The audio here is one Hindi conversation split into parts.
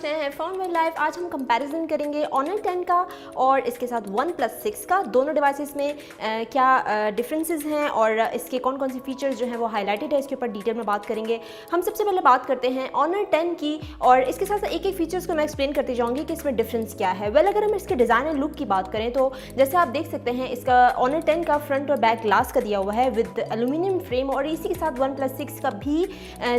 देख रहे हैं फोनवेयर लाइव। आज हम कंपैरिजन करेंगे Honor 10 का और इसके साथ OnePlus 6 का। दोनों डिवाइसेस में क्या डिफरेंसेस हैं और इसके कौन कौन सी फीचर्स जो हैं वो हाईलाइटेड है, इसके ऊपर डिटेल में बात करेंगे। हम सबसे पहले बात करते हैं Honor 10 की और इसके साथ एक एक फीचर्स को मैं एक्सप्लेन करती जाऊँगी कि इसमें डिफरेंस क्या है। अगर हम इसके डिज़ाइन एंड लुक की बात करें तो जैसे आप देख सकते हैं इसका Honor 10 का फ्रंट और बैक ग्लास का दिया हुआ है विद एल्यूमिनियम फ्रेम और इसी के साथ OnePlus 6 का भी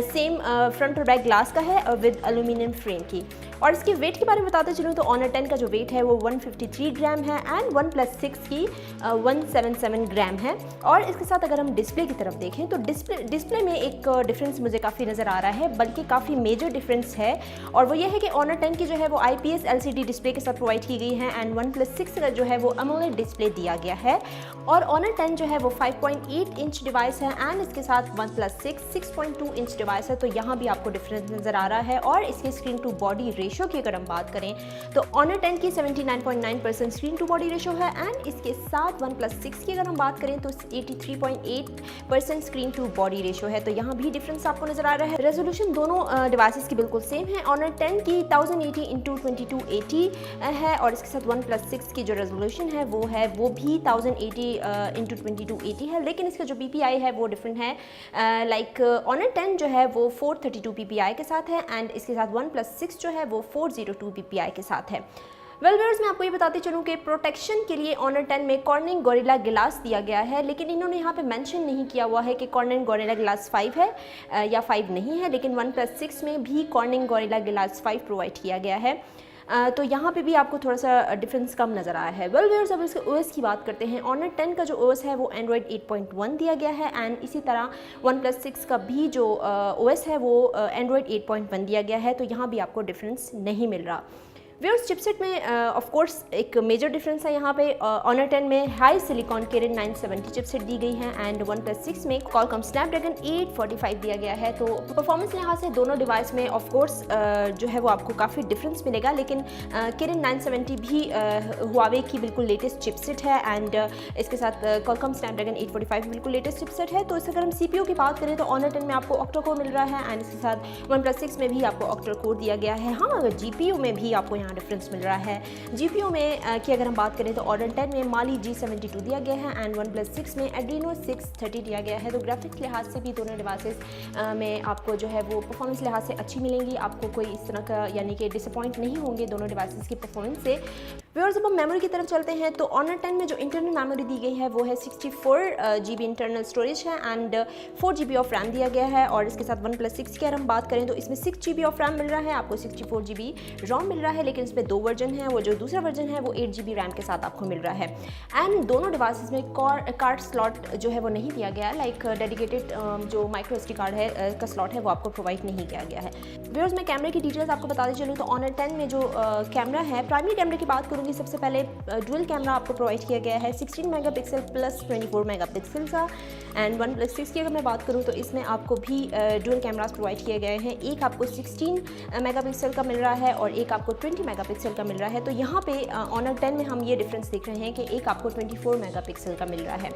सेम फ्रंट और बैक ग्लास का है विद एल्यूमिनियम फ्रेम की। और इसके वेट के बारे में बताते चलूँ तो Honor 10 का जो वेट है वो 153 ग्राम है एंड OnePlus 6 की 177 ग्राम है। और इसके साथ अगर हम डिस्प्ले की तरफ देखें तो डिस्प्ले में एक डिफरेंस मुझे काफ़ी नज़र आ रहा है, बल्कि काफ़ी मेजर डिफरेंस है और वो ये है कि Honor 10 की जो है वो IPS LCD डिस्प्ले के साथ प्रोवाइड की गई है एंड OnePlus 6 का जो है वो AMOLED डिस्प्ले दिया गया है। और Honor 10 जो है वो 5.8 इंच डिवाइस है एंड इसके साथ OnePlus 6 6.2 इंच डिवाइस है, तो यहाँ भी आपको डिफरेंस नज़र आ रहा है। और इसके स्क्रीन टू बॉडी रेशो की अगर हम बात करें तो Honor 10 की 79.9% स्क्रीन टू बॉडी रेशो है एंड इसके साथ OnePlus 6 की अगर हम बात करें तो 83.8% स्क्रीन टू बॉडी रेशो है, तो यहाँ भी डिफरेंस आपको नजर आ रहा है। रेजोल्यूशन दोनों डिवाइसेस की बिल्कुल सेम है। Honor 10 की 1080x2280 है और इसके साथ OnePlus 6 की जो रेजोल्यूशन है वो भी 1080x2280 है, लेकिन इसका जो PPI है वो डिफरेंट है। Honor 10 जो है वो 432 PPI के साथ है एंड इसके साथ OnePlus 6 जो है वो 402 PPI के साथ है। व्यूअर्स, मैं आपको ये बताती चलूँ कि प्रोटेक्शन के लिए Honor 10 में Corning Gorilla Glass दिया गया है, लेकिन इन्होंने यहाँ पे मेंशन नहीं किया हुआ है कि Corning Gorilla Glass 5 है या 5 नहीं है, लेकिन OnePlus 6 में भी Corning Gorilla Glass 5 प्रोवाइड किया गया है। तो यहाँ पे भी आपको थोड़ा सा डिफरेंस कम नज़र आया है। व्यूअर्स, अब इसके OS की बात करते हैं। Honor 10 का जो OS है वो Android 8.1 दिया गया है एंड इसी तरह OnePlus 6 का भी जो OS है वो Android 8.1 दिया गया है, तो यहाँ भी आपको डिफरेंस नहीं मिल रहा। व्यूअर्स, चिपसेट में ऑफ कोर्स एक मेजर डिफरेंस है। यहाँ पे Honor 10 में हाई सिलिकॉन Kirin 970 चिपसेट दी गई है एंड OnePlus 6 में Qualcomm Snapdragon 845 दिया गया है। तो परफॉर्मेंस लिहाज से दोनों डिवाइस में ऑफ कोर्स जो है वो आपको काफ़ी डिफरेंस मिलेगा, लेकिन Kirin 970 भी Huawei की बिल्कुल लेटेस्ट चिपसेट है एंड इसके साथ Qualcomm Snapdragon 845 बिल्कुल लेटेस्ट चिपसेट है। तो अगर हम CPU की बात करें तो Honor 10 में आपको ऑक्टा कोर मिल रहा है एंड इसके साथ OnePlus 6 में भी आपको ऑक्टा कोर दिया गया है। हाँ, अगर GPU में भी आपको यहाँ डिफरेंस मिल रहा है। GPU में की अगर हम बात करें तो Honor 10 में Mali G72 दिया गया है एंड OnePlus 6 में Adreno 630 दिया गया है। तो ग्राफिक्स लिहाज से भी दोनों डिवाइसेस में आपको जो है वो परफॉर्मेंस लिहाज से अच्छी मिलेंगी, आपको कोई इस तरह का यानी कि डिसअपॉइंट नहीं होंगे दोनों डिवाइसेस की परफॉर्मेंस से। व्यूअर्स, जब हम मेमोरी की तरफ चलते हैं तो Honor 10 में जो इंटरनल मेमोरी दी गई है वो है 64 GB इंटरनल स्टोरेज है एंड 4 GB ऑफ रैम दिया गया है। और इसके साथ OnePlus 6 की अगर हम बात करें तो इसमें 6 GB ऑफ रैम मिल रहा है, आपको 64 GB रोम मिल रहा है, लेकिन इसमें दो वर्जन है। वो जो दूसरा वर्जन है वो 8 GB रैम के साथ आपको मिल रहा है एंड दोनों डिवाइसेस में कार्ड स्लॉट जो है वो नहीं दिया गया, डेडिकेटेड जो माइक्रो SD कार्ड है का स्लॉट है वो आपको प्रोवाइड नहीं किया गया है। व्यूअर्स, मैं कैमरे की डिटेल्स आपको बताते चलूँ तो Honor 10 में जो कैमरा है, प्राइमरी कैमरे की बात करूँगी, सबसे पहले डुअल कैमरा आपको प्रोवाइड किया गया है 16 मेगापिक्सल प्लस 24 मेगापिक्सल का एंड OnePlus 6 की अगर मैं बात करूँ तो इसमें आपको भी डुअल कैमरास प्रोवाइड किए गए हैं। एक आपको 16 मेगापिक्सल का मिल रहा है और एक आपको 20 मेगापिक्सल का मिल रहा है। तो यहाँ पे Honor 10 में हम ये डिफरेंस देख रहे हैं कि एक आपको 24 मेगापिक्सल का मिल रहा है।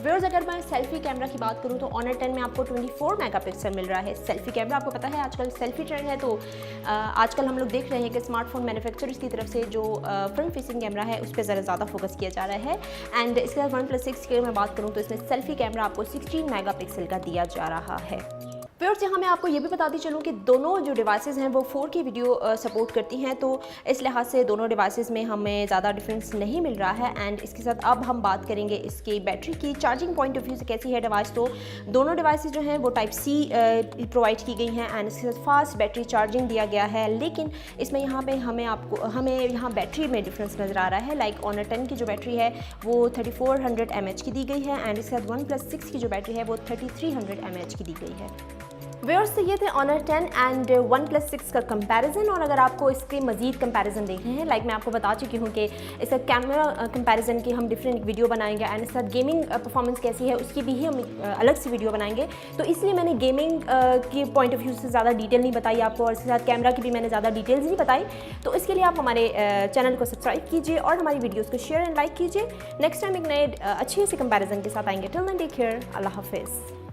व्यूअर्स, अगर मैं सेल्फी कैमरा की बात करूँ तो Honor 10 में आपको 24 मेगापिक्सल मिल रहा है। सेल्फी कैमरा आपको पता है आजकल सेल्फी ट्रेंड है, तो आजकल हम लोग देख रहे हैं कि स्मार्टफोन मैन्युफैक्चरर्स की तरफ से जो फ्रंट फेसिंग कैमरा है उस पर ज़्यादा फोकस किया जा रहा है एंड इसके बाद OnePlus 6 की मैं बात करूँ तो इसमें सेल्फी कैमरा आपको 16 मेगापिक्सल का दिया जा रहा है। व्यूअर्स, यहाँ मैं आपको ये भी बताती चलूँ कि दोनों जो डिवाइसेस हैं वो 4K वीडियो सपोर्ट करती हैं, तो इस लिहाज से दोनों डिवाइसेस में हमें ज़्यादा डिफरेंस नहीं मिल रहा है। एंड इसके साथ अब हम बात करेंगे इसकी बैटरी की। चार्जिंग पॉइंट ऑफ व्यू से कैसी है डिवाइस, तो दोनों डिवाइसेस जो हैं वो Type-C प्रोवाइड की गई हैं एंड इसके साथ फास्ट बैटरी चार्जिंग दिया गया है, लेकिन इसमें यहाँ पे हमें यहाँ बैटरी में डिफरेंस नज़र आ रहा है। Honor 10 की जो बैटरी है वो 3400 mAh की दी गई है एंड इसके साथ OnePlus 6 की जो बैटरी है वो 3300 mAh की दी गई है। व्यूअर्स, तो ये थे Honor 10 एंड OnePlus 6 का कंपैरिजन। और अगर आपको इसके मजीद कंपैरिजन देखने हैं, मैं आपको बता चुकी हूँ कि इसका कैमरा कंपैरिजन की हम डिफरेंट वीडियो बनाएंगे एंड इसके साथ गेमिंग परफॉर्मेंस कैसी है उसकी भी हम अलग से वीडियो बनाएंगे, तो इसलिए मैंने गेमिंग के पॉइंट ऑफ व्यू से ज़्यादा डिटेल नहीं बताई आपको और इसके साथ कैमरा की भी मैंने ज़्यादा डिटेल्स नहीं बताई। तो इसके लिए आप हमारे चैनल को सब्सक्राइब कीजिए और हमारी वीडियोज़ को शेयर एंड लाइक कीजिए। नेक्स्ट टाइम एक नए अच्छे से कंपैरिजन के साथ आएंगे। टिल देन टेक केयर, अल्लाह हाफिज़।